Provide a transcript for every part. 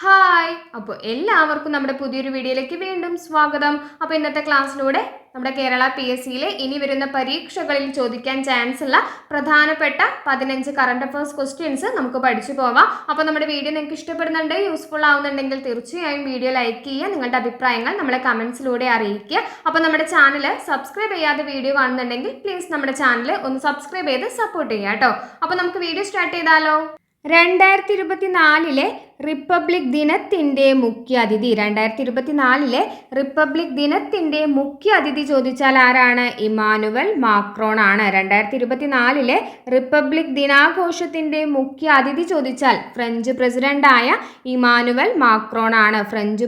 Hi, അപ്പോൾ എല്ലാവർക്കും നമ്മുടെ പുതിയൊരു വീഡിയോയിലേക്ക് വീണ്ടും സ്വാഗതം. അപ്പോൾ ഇന്നത്തെ ക്ലാസ്സിലൂടെ നമ്മുടെ കേരള PSCയിലെ ഇനി വരുന്ന പരീക്ഷകളിൽ ചോദിക്കാൻ ചാൻസ് ഉള്ള പ്രധാനപ്പെട്ട 15 കറണ്ട് അഫയേഴ്സ് ക്വസ്റ്റ്യൻസ് നമുക്ക് പഠിച്ചു പോവാം. അപ്പോൾ നമ്മുടെ വീഡിയോ നിങ്ങൾക്ക് ഇഷ്ടപ്പെടുന്നുണ്ട്, യൂസ്ഫുൾ ആവുന്നുണ്ടെങ്കിൽ തീർച്ചയായും വീഡിയോ ലൈക്ക് ചെയ്യുക, നിങ്ങളുടെ അഭിപ്രായങ്ങൾ നമ്മളെ കമൻസിലൂടെ അറിയിക്കുക. അപ്പോൾ നമ്മുടെ ചാനൽ സബ്സ്ക്രൈബ് ചെയ്യാതെ വീഡിയോ കാണുന്നുണ്ടെങ്കിൽ പ്ലീസ് നമ്മുടെ ചാനൽ ഒന്ന് സബ്സ്ക്രൈബ് ചെയ്ത് സപ്പോർട്ട് ചെയ്യുക കേട്ടോ. അപ്പോൾ നമുക്ക് വീഡിയോ സ്റ്റാർട്ട് ചെയ്താലോ. 2024 റിപ്പബ്ലിക് ദിനത്തിൻ്റെ മുഖ്യ അതിഥി. 2024 റിപ്പബ്ലിക് ദിനത്തിൻ്റെ മുഖ്യ അതിഥി ചോദിച്ചാൽ ആരാണ്? ഇമാനുവൽ മാക്രോൺ ആണ്. 2024 റിപ്പബ്ലിക് ദിനാഘോഷത്തിൻ്റെ മുഖ്യ അതിഥി ചോദിച്ചാൽ ഫ്രഞ്ച് പ്രസിഡന്റായ ഇമാനുവൽ മാക്രോൺ ആണ്. ഫ്രഞ്ച്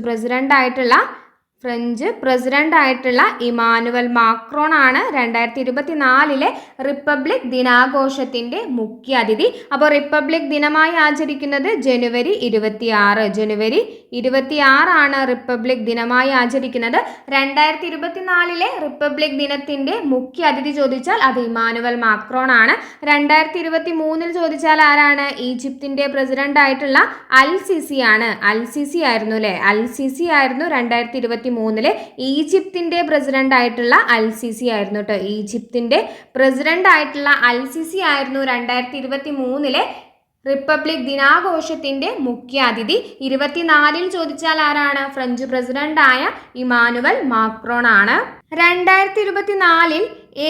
പ്രസിഡന്റായിട്ടുള്ള ഇമാനുവൽ മാക്രോൺ ആണ് 2024 റിപ്പബ്ലിക് ദിനാഘോഷത്തിൻ്റെ മുഖ്യ അതിഥി. അപ്പോൾ റിപ്പബ്ലിക് ദിനമായി ആചരിക്കുന്നത് ജനുവരി 26 ആണ് റിപ്പബ്ലിക് ദിനമായി ആചരിക്കുന്നത്. 2024 റിപ്പബ്ലിക് ദിനത്തിൻ്റെ മുഖ്യ അതിഥി ചോദിച്ചാൽ അത് ഇമാനുവൽ മാക്രോൺ ആണ്. 2023 ചോദിച്ചാൽ ആരാണ്? ഈജിപ്തിൻ്റെ പ്രസിഡന്റായിട്ടുള്ള അൽ സിസി ആണ്. അൽ സിസി ആയിരുന്നു 2023 ഈജിപ്തിൻ്റെ പ്രസിഡന്റ് ആയിട്ടുള്ള അൽ സിസി ആയിരുന്നു കേട്ടോ. ഈജിപ്തിൻ്റെ പ്രസിഡന്റ് ആയിട്ടുള്ള അൽ സിസി ആയിരുന്നു 2023 റിപ്പബ്ലിക് ദിനാഘോഷത്തിൻ്റെ മുഖ്യ അതിഥി. 2024 ചോദിച്ചാൽ ആരാണ്? ഫ്രഞ്ച് പ്രസിഡന്റായ ഇമാനുവൽ മാക്രോൺ ആണ്. 2024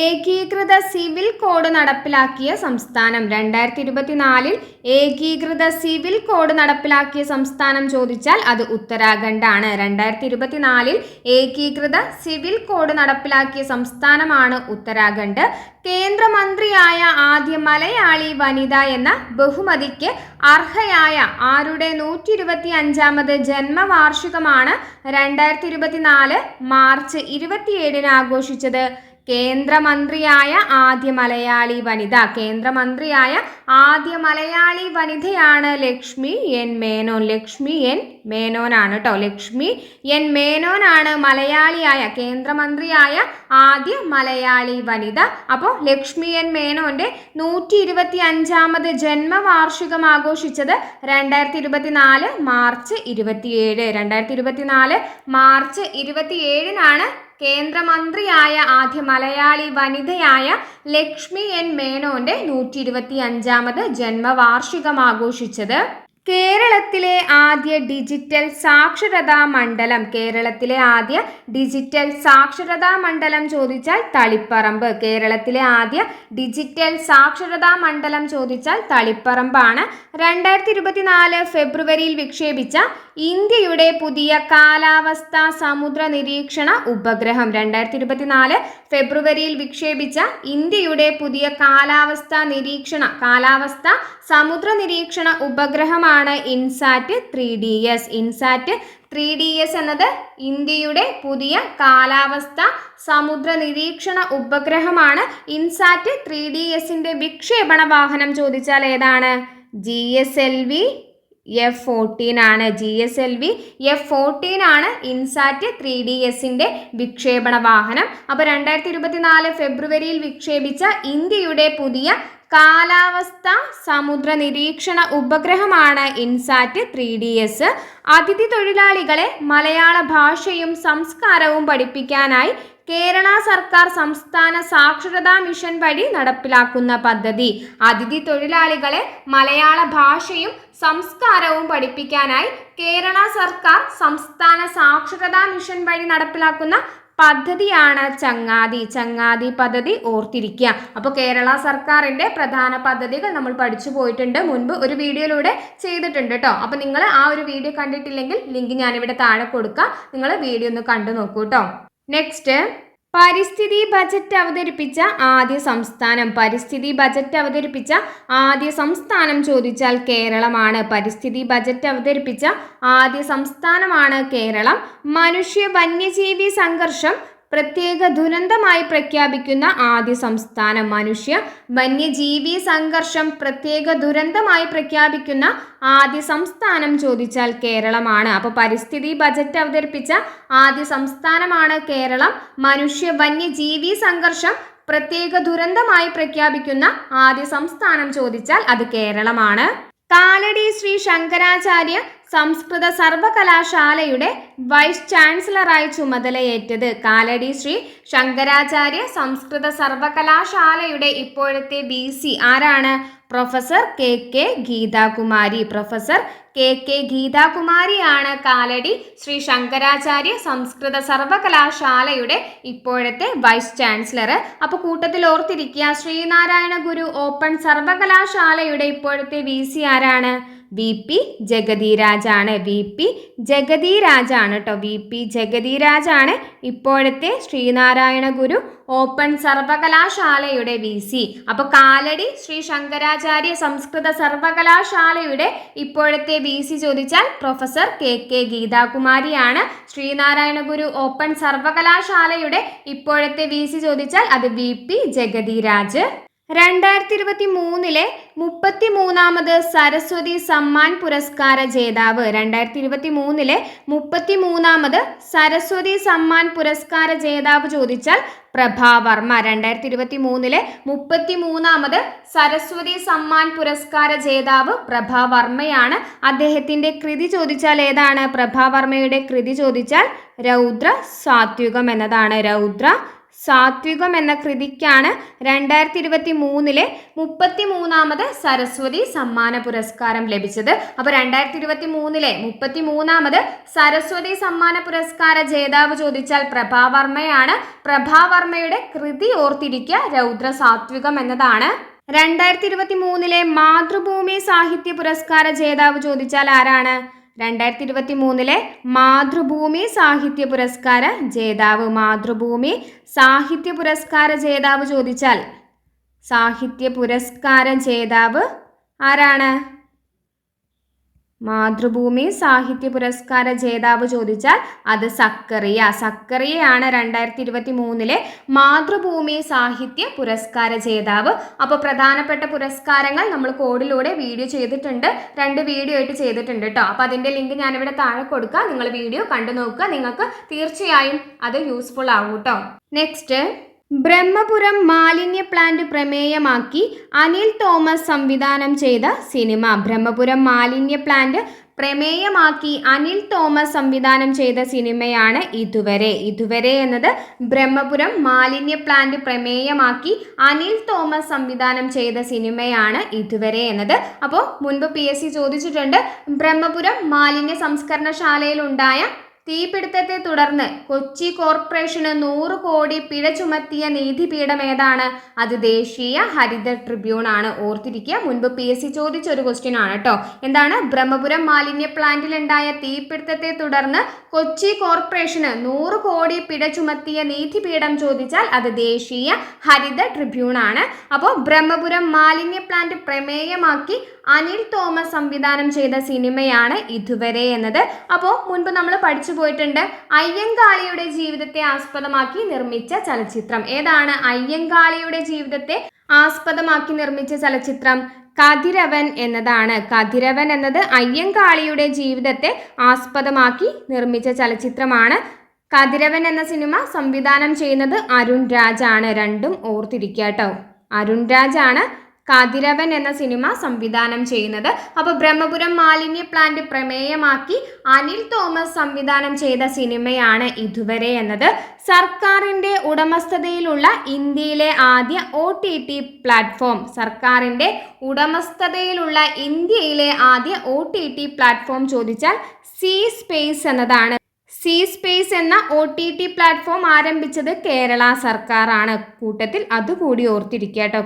ഏകീകൃത സിവിൽ കോഡ് നടപ്പിലാക്കിയ സംസ്ഥാനം. 2024 ഏകീകൃത സിവിൽ കോഡ് നടപ്പിലാക്കിയ സംസ്ഥാനം ചോദിച്ചാൽ അത് ഉത്തരാഖണ്ഡ് ആണ്. 2024 ഏകീകൃത സിവിൽ കോഡ് നടപ്പിലാക്കിയ സംസ്ഥാനമാണ് ഉത്തരാഖണ്ഡ്. കേന്ദ്രമന്ത്രിയായ ആദ്യ മലയാളി വനിത എന്ന ബഹുമതിക്ക് അർഹയായ ആരുടെ 125ാമത് ജന്മവാർഷികമാണ് 2024 മാർച്ച് 27 ആഘോഷിച്ചത്? കേന്ദ്രമന്ത്രിയായ ആദ്യ മലയാളി വനിതയാണ് ലക്ഷ്മി എൻ മേനോൻ. ലക്ഷ്മി എൻ മേനോൻ ആണ് കേന്ദ്രമന്ത്രിയായ ആദ്യ മലയാളി വനിത. അപ്പോൾ ലക്ഷ്മി എൻ മേനോന്റെ 125ാമത് ജന്മവാർഷികം ആഘോഷിച്ചത് 2024 മാർച്ച് 27. 2024 മാർച്ച് 27 കേന്ദ്രമന്ത്രിയായ ആദ്യ മലയാളി വനിതയായ ലക്ഷ്മി എൻ മേനോന്റെ 125ാമത് ജന്മവാർഷികം ആഘോഷിച്ചത്. കേരളത്തിലെ ആദ്യ ഡിജിറ്റൽ സാക്ഷരതാ മണ്ഡലം ചോദിച്ചാൽ തളിപ്പറമ്പ്. കേരളത്തിലെ ആദ്യ ഡിജിറ്റൽ സാക്ഷരതാ മണ്ഡലം ചോദിച്ചാൽ തളിപ്പറമ്പാണ്. 2024 ഫെബ്രുവരിയിൽ വിക്ഷേപിച്ച ഇന്ത്യയുടെ പുതിയ കാലാവസ്ഥാ സമുദ്ര നിരീക്ഷണ ഉപഗ്രഹം. 2024 ഫെബ്രുവരിയിൽ വിക്ഷേപിച്ച ഇന്ത്യയുടെ പുതിയ കാലാവസ്ഥാ സമുദ്ര നിരീക്ഷണ ഉപഗ്രഹമാണ് ഇൻസാറ്റ് 3DS. ഇൻസാറ്റ് 3DS എന്നത് ഇന്ത്യയുടെ പുതിയ കാലാവസ്ഥ സമുദ്ര നിരീക്ഷണ ഉപഗ്രഹമാണ്. ഇൻസാറ്റ് 3DSന്റെ വിക്ഷേപണ വാഹനം ചോദിച്ചാൽ ഏതാണ്? GSLV F-14 ആണ്. GSLV F-14 ആണ് ഇൻസാറ്റ് 3DSന്റെ വിക്ഷേപണ വാഹനം. അപ്പോൾ 2024 ഫെബ്രുവരിയിൽ വിക്ഷേപിച്ച ഇന്ത്യയുടെ പുതിയ കാലാവസ്ഥ സമുദ്ര നിരീക്ഷണ ഉപഗ്രഹമാണ് ഇൻസാറ്റ് 3DS. അതിഥി തൊഴിലാളികളെ മലയാള ഭാഷയും സംസ്കാരവും പഠിപ്പിക്കാനായി കേരള സർക്കാർ സംസ്ഥാന സാക്ഷരതാ മിഷൻ വഴി നടപ്പിലാക്കുന്ന പദ്ധതി. അതിഥി തൊഴിലാളികളെ മലയാള ഭാഷയും സംസ്കാരവും പഠിപ്പിക്കാനായി കേരള സർക്കാർ സംസ്ഥാന സാക്ഷരതാ മിഷൻ വഴി നടപ്പിലാക്കുന്ന പദ്ധതിയാണ് ചങ്ങാതി പദ്ധതി. ഓർത്തിരിക്കുക. അപ്പോൾ കേരള സർക്കാരിൻ്റെ പ്രധാന പദ്ധതികൾ നമ്മൾ പഠിച്ചു പോയിട്ടുണ്ട്, മുൻപ് ഒരു വീഡിയോയിലൂടെ ചെയ്തിട്ടുണ്ട് കേട്ടോ. അപ്പോൾ നിങ്ങൾ ആ ഒരു വീഡിയോ കണ്ടിട്ടില്ലെങ്കിൽ ലിങ്ക് ഞാനിവിടെ താഴെ കൊടുക്കാം, നിങ്ങൾ വീഡിയോ ഒന്ന് കണ്ടു നോക്കൂ കേട്ടോ. നെക്സ്റ്റ്, പരിസ്ഥിതി ബജറ്റ് അവതരിപ്പിച്ച ആദ്യ സംസ്ഥാനം ചോദിച്ചാൽ കേരളമാണ്. പരിസ്ഥിതി ബജറ്റ് അവതരിപ്പിച്ച ആദ്യ സംസ്ഥാനമാണ് കേരളം. മനുഷ്യ വന്യജീവി സംഘർഷം പ്രത്യേക ദുരന്തമായി പ്രഖ്യാപിക്കുന്ന ആദ്യ സംസ്ഥാനം. വന്യജീവി സംഘർഷം പ്രത്യേക ദുരന്തമായി പ്രഖ്യാപിക്കുന്ന ആദ്യ സംസ്ഥാനം ചോദിച്ചാൽ കേരളമാണ്. അപ്പോൾ പരിസ്ഥിതി ബജറ്റ് അവതരിപ്പിച്ച ആദ്യ സംസ്ഥാനമാണ് കേരളം. വന്യജീവി സംഘർഷം പ്രത്യേക ദുരന്തമായി പ്രഖ്യാപിക്കുന്ന ആദ്യ സംസ്ഥാനം ചോദിച്ചാൽ അത് കേരളമാണ്. കാലടി ശ്രീ ശങ്കരാചാര്യ സംസ്കൃത സർവകലാശാലയുടെ വൈസ് ചാൻസലറായി ചുമതലയേറ്റത്? കാലടി ശ്രീ ശങ്കരാചാര്യ സംസ്കൃത സർവകലാശാലയുടെ ഇപ്പോഴത്തെ VC ആരാണ്? Professor KK Geethakumari. Professor KK ഗീതാകുമാരിയാണ് കാലടി ശ്രീ ശങ്കരാചാര്യ സംസ്കൃത സർവകലാശാലയുടെ ഇപ്പോഴത്തെ വൈസ് ചാൻസലർ. അപ്പോൾ കൂട്ടത്തിൽ ഓർത്തിരിക്കുക, ശ്രീനാരായണ ഗുരു ഓപ്പൺ സർവകലാശാലയുടെ ഇപ്പോഴത്തെ VC ആരാണ്? VP ജഗതിരാജാണ്. VP ജഗതിരാജാണ് കേട്ടോ. VP ജഗതിരാജാണ് ഇപ്പോഴത്തെ ശ്രീനാരായണ ഗുരു ഓപ്പൺ സർവകലാശാലയുടെ VC. അപ്പോൾ കാലടി ശ്രീ ശങ്കരാചാര്യ സംസ്കൃത സർവകലാശാലയുടെ ഇപ്പോഴത്തെ VC ചോദിച്ചാൽ പ്രൊഫസർ KK ഗീതാകുമാരിയാണ്. ശ്രീനാരായണ ഗുരു ഓപ്പൺ സർവകലാശാലയുടെ ഇപ്പോഴത്തെ VC ചോദിച്ചാൽ അത് VP ജഗതിരാജ്. 2023 33ാമത് സരസ്വതി സമ്മാൻ പുരസ്കാര ജേതാവ്. 2023 33ാമത് സരസ്വതി സമ്മാൻ പുരസ്കാര ജേതാവ് ചോദിച്ചാൽ പ്രഭാവർമ്മ. 2023 33ാമത് സരസ്വതി സമ്മാൻ പുരസ്കാര ജേതാവ് പ്രഭാവർമ്മയാണ്. അദ്ദേഹത്തിന്റെ കൃതി ചോദിച്ചാൽ ഏതാണ്? പ്രഭാവർമ്മയുടെ കൃതി ചോദിച്ചാൽ രൗദ്ര സാത്വികം എന്നതാണ്. രൗദ്ര സാത്വികം എന്ന കൃതിക്കാണ് 2023 33ാമത് സരസ്വതി സമ്മാന പുരസ്കാരം ലഭിച്ചത്. അപ്പോൾ 2023 33ാമത് സരസ്വതി സമ്മാന പുരസ്കാര ജേതാവ് ചോദിച്ചാൽ പ്രഭാവർമ്മയാണ്. പ്രഭാവർമ്മയുടെ കൃതി ഓർത്തിരിക്കുക, രൗദ്ര സാത്വികം എന്നതാണ്. 2023 മാതൃഭൂമി സാഹിത്യ പുരസ്കാര ജേതാവ് ചോദിച്ചാൽ ആരാണ്? 2023 മാതൃഭൂമി സാഹിത്യ പുരസ്കാര ജേതാവ്. മാതൃഭൂമി സാഹിത്യ പുരസ്കാര ജേതാവ് ചോദിച്ചാൽ സാഹിത്യ പുരസ്കാര ജേതാവ് ആരാണ്? മാതൃഭൂമി സാഹിത്യ പുരസ്കാര ജേതാവ് ചോദിച്ചാൽ അത് സക്കറിയ. സക്കറിയയാണ് 2023 മാതൃഭൂമി സാഹിത്യ പുരസ്കാര ജേതാവ്. അപ്പോൾ പ്രധാനപ്പെട്ട പുരസ്കാരങ്ങൾ നമ്മൾ കോഡിലൂടെ വീഡിയോ ചെയ്തിട്ടുണ്ട്. 2 വീഡിയോ ആയിട്ട് ചെയ്തിട്ടുണ്ട് കേട്ടോ. അപ്പോൾ അതിൻ്റെ ലിങ്ക് ഞാനിവിടെ താഴെ കൊടുക്കാം. നിങ്ങൾ വീഡിയോ കണ്ടു നോക്കുക. നിങ്ങൾക്ക് തീർച്ചയായും അത് യൂസ്ഫുൾ ആവും കേട്ടോ. നെക്സ്റ്റ്, ബ്രഹ്മപുരം മാലിന്യ പ്ലാന്റ് പ്രമേയമാക്കി അനിൽ തോമസ് സംവിധാനം ചെയ്ത സിനിമ. ബ്രഹ്മപുരം മാലിന്യ പ്ലാന്റ് പ്രമേയമാക്കി അനിൽ തോമസ് സംവിധാനം ചെയ്ത സിനിമയാണ് ഇതുവരെ. ഇതുവരെ എന്നത് ബ്രഹ്മപുരം മാലിന്യ പ്ലാന്റ് പ്രമേയമാക്കി അനിൽ തോമസ് സംവിധാനം ചെയ്ത സിനിമയാണ് ഇതുവരെ എന്നത്. അപ്പോൾ മുൻപ് PSC ചോദിച്ചിട്ടുണ്ട്, ബ്രഹ്മപുരം മാലിന്യ സംസ്കരണശാലയിൽ ഉണ്ടായ തീപിടുത്തത്തെ തുടർന്ന് കൊച്ചി കോർപ്പറേഷന് 100 കോടി പിഴ ചുമത്തിയ നീതിപീഠം ഏതാണ്? അത് ദേശീയ ഹരിത ട്രിബ്യൂൺ ആണ്. ഓർത്തിരിക്കുക, മുൻപ് PSC ചോദിച്ച ഒരു ക്വസ്റ്റ്യൻ ആണ് കേട്ടോ. എന്താണ്? ബ്രഹ്മപുരം മാലിന്യ പ്ലാന്റിലുണ്ടായ തീപിടുത്തത്തെ തുടർന്ന് കൊച്ചി കോർപ്പറേഷന് 100 കോടി പിഴ ചുമത്തിയ നീതിപീഠം ചോദിച്ചാൽ അത് ദേശീയ ഹരിത ട്രിബ്യൂൺ ആണ്. അപ്പോൾ ബ്രഹ്മപുരം മാലിന്യ പ്ലാന്റ് പ്രമേയമാക്കി അനിൽ തോമസ് സംവിധാനം ചെയ്ത സിനിമയാണ് ഇതുവരെ എന്നത്. അപ്പോൾ മുൻപ് നമ്മൾ പഠിച്ചു പോയിട്ടുണ്ട്, അയ്യങ്കാളിയുടെ ജീവിതത്തെ ആസ്പദമാക്കി നിർമ്മിച്ച ചലച്ചിത്രം ഏതാണ്? അയ്യങ്കാളിയുടെ ജീവിതത്തെ ആസ്പദമാക്കി നിർമ്മിച്ച ചലച്ചിത്രം കതിരവൻ എന്നതാണ്. കതിരവൻ എന്നത് അയ്യങ്കാളിയുടെ ജീവിതത്തെ ആസ്പദമാക്കി നിർമ്മിച്ച ചലച്ചിത്രമാണ്. കതിരവൻ എന്ന സിനിമ സംവിധാനം ചെയ്യുന്നത് അരുൺ രാജ് ആണ്. രണ്ടും ഓർത്തിരിക്കുക കേട്ടോ. അരുൺ രാജ് ആണ് കതിരവൻ എന്ന സിനിമ സംവിധാനം ചെയ്യുന്നത്. അപ്പോൾ ബ്രഹ്മപുരം മാലിന്യ പ്ലാന്റ് പ്രമേയമാക്കി അനിൽ തോമസ് സംവിധാനം ചെയ്ത സിനിമയാണ് ഇതുവരെ എന്നത്. സർക്കാരിൻ്റെ ഉടമസ്ഥതയിലുള്ള ഇന്ത്യയിലെ ആദ്യ OTT പ്ലാറ്റ്ഫോം. സർക്കാരിൻ്റെ ഉടമസ്ഥതയിലുള്ള ഇന്ത്യയിലെ ആദ്യ OTT പ്ലാറ്റ്ഫോം ചോദിച്ചാൽ സി സ്പേസ് എന്നതാണ്. സി സ്പേസ് എന്ന OTT പ്ലാറ്റ്ഫോം ആരംഭിച്ചത് കേരള സർക്കാരാണ്. കൂട്ടത്തിൽ അതുകൂടി ഓർത്തിരിക്കുക കേട്ടോ.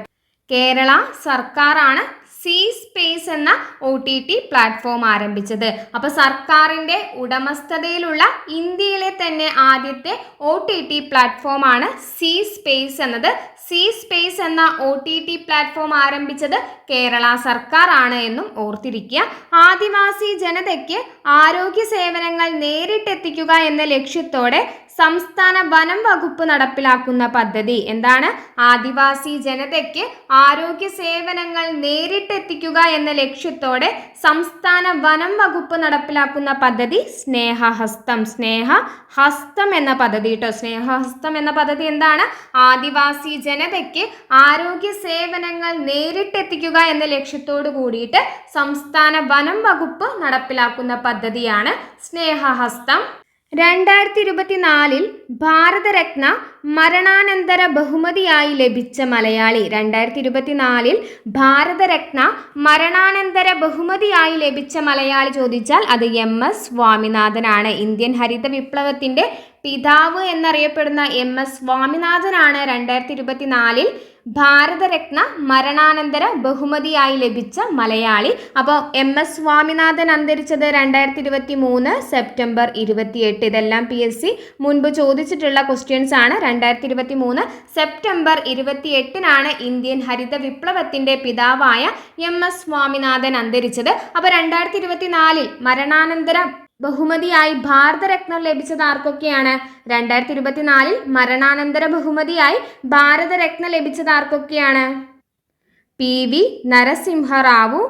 കേരള സർക്കാരാണ് സി സ്പേസ് എന്ന OTT പ്ലാറ്റ്ഫോം ആരംഭിച്ചത്. അപ്പോൾ സർക്കാരിൻ്റെ ഉടമസ്ഥതയിലുള്ള ഇന്ത്യയിലെ തന്നെ ആദ്യത്തെ OTT പ്ലാറ്റ്ഫോമാണ് സി സ്പേസ് എന്നത്. സി സ്പേസ് എന്ന OTT പ്ലാറ്റ്ഫോം ആരംഭിച്ചത് കേരള സർക്കാരാണ് എന്നും ഓർത്തിരിക്കുക. ആദിവാസി ജനതയ്ക്ക് ആരോഗ്യ സേവനങ്ങൾ നേരിട്ടെത്തിക്കുക എന്ന ലക്ഷ്യത്തോടെ സംസ്ഥാന വനം വകുപ്പ് നടപ്പിലാക്കുന്ന പദ്ധതി എന്താണ്? ആദിവാസി ജനതയ്ക്ക് ആരോഗ്യ സേവനങ്ങൾ നേരിട്ടെത്തിക്കുക എന്ന ലക്ഷ്യത്തോടെ സംസ്ഥാന വനം വകുപ്പ് നടപ്പിലാക്കുന്ന പദ്ധതി സ്നേഹഹസ്തം. സ്നേഹഹസ്തം എന്ന പദ്ധതി കേട്ടോ. സ്നേഹഹസ്തം എന്ന പദ്ധതി എന്താണ്? ആദിവാസി ജനതയ്ക്ക് ആരോഗ്യ സേവനങ്ങൾ നേരിട്ടെത്തിക്കുക എന്ന ലക്ഷ്യത്തോട് കൂടിയിട്ട് സംസ്ഥാന വനം വകുപ്പ് നടപ്പിലാക്കുന്ന പദ്ധതിയാണ് സ്നേഹഹസ്തം. 2024 ഭാരതരത്ന മരണാനന്തര ബഹുമതിയായി ലഭിച്ച മലയാളി. 2024 ഭാരതരത്ന മരണാനന്തര ബഹുമതിയായി ലഭിച്ച മലയാളി ചോദിച്ചാൽ അത് MS സ്വാമിനാഥനാണ്. ഇന്ത്യൻ ഹരിത വിപ്ലവത്തിന്റെ പിതാവ് എന്നറിയപ്പെടുന്ന MS സ്വാമിനാഥനാണ് 2024 ഭാരതരത്ന മരണാനന്തര ബഹുമതിയായി ലഭിച്ച മലയാളി. അപ്പോൾ MS സ്വാമിനാഥൻ അന്തരിച്ചത് 2023 സെപ്റ്റംബർ 28. ഇതെല്ലാം PSC മുൻപ് ചോദിച്ചിട്ടുള്ള ക്വസ്റ്റ്യൻസ് ആണ്. 2023 സെപ്റ്റംബർ 28 ഇന്ത്യൻ ഹരിത വിപ്ലവത്തിന്റെ പിതാവായ MS സ്വാമിനാഥൻ അന്തരിച്ചത്. അപ്പോൾ 2024 മരണാനന്തര ബഹുമതിയായി ഭാരതരത്നം ലഭിച്ചത് ആർക്കൊക്കെയാണ്? 2024 മരണാനന്തര ബഹുമതിയായി ഭാരതരത്നം ലഭിച്ചത് ആർക്കൊക്കെയാണ്? PV നരസിംഹറാവു,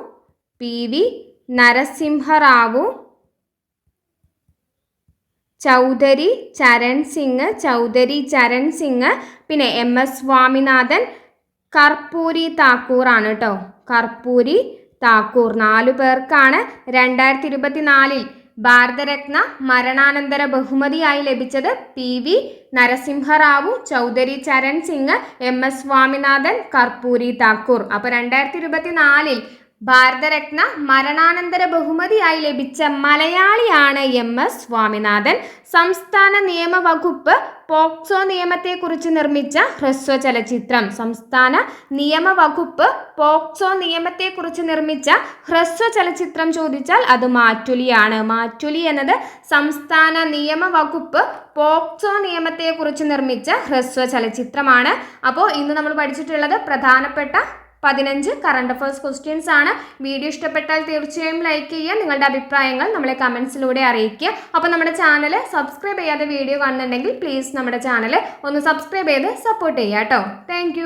PV നരസിംഹറാവു, ചൗധരി ചരൺ സിംഗ്, പിന്നെ MS സ്വാമിനാഥൻ, കർപ്പൂരി താക്കൂർ ആണ് കേട്ടോ. കർപ്പൂരി താക്കൂർ. 4 പേർക്കാണ് 2024 ഭാരതരത്ന മരണാനന്തര ബഹുമതിയായി ലഭിച്ചത്. PV Narasimha Rao, Chaudhary Charan Singh, MS Swaminathan, Karpoori Thakur. അപ്പോൾ 2024 ഭാരതരത്ന മരണാനന്തര ബഹുമതിയായി ലഭിച്ച മലയാളിയാണ് MS സ്വാമിനാഥൻ. സംസ്ഥാന നിയമവകുപ്പ് പോക്സോ നിയമത്തെക്കുറിച്ച് നിർമ്മിച്ച ഹ്രസ്വ ചലച്ചിത്രം. സംസ്ഥാന നിയമവകുപ്പ് പോക്സോ നിയമത്തെക്കുറിച്ച് നിർമ്മിച്ച ഹ്രസ്വ ചലച്ചിത്രം ചോദിച്ചാൽ അത് മാറ്റുലിയാണ്. മാറ്റുലി എന്നത് സംസ്ഥാന നിയമവകുപ്പ് പോക്സോ നിയമത്തെക്കുറിച്ച് നിർമ്മിച്ച ഹ്രസ്വ ചലച്ചിത്രമാണ്. അപ്പോൾ ഇന്ന് നമ്മൾ പഠിച്ചിട്ടുള്ളത് പ്രധാനപ്പെട്ട 15 കറണ്ട് അഫയേഴ്സ് ക്വസ്റ്റ്യൻസ് ആണ്. വീഡിയോ ഇഷ്ടപ്പെട്ടാൽ തീർച്ചയായും ലൈക്ക് ചെയ്യുക. നിങ്ങളുടെ അഭിപ്രായങ്ങൾ നമ്മളെ കമൻസിലൂടെ അറിയിക്കുക. അപ്പോൾ നമ്മുടെ ചാനൽ സബ്സ്ക്രൈബ് ചെയ്യാതെ വീഡിയോ കാണുന്നുണ്ടെങ്കിൽ പ്ലീസ് നമ്മുടെ ചാനൽ ഒന്ന് സബ്സ്ക്രൈബ് ചെയ്ത് സപ്പോർട്ട് ചെയ്യുക കേട്ടോ. താങ്ക്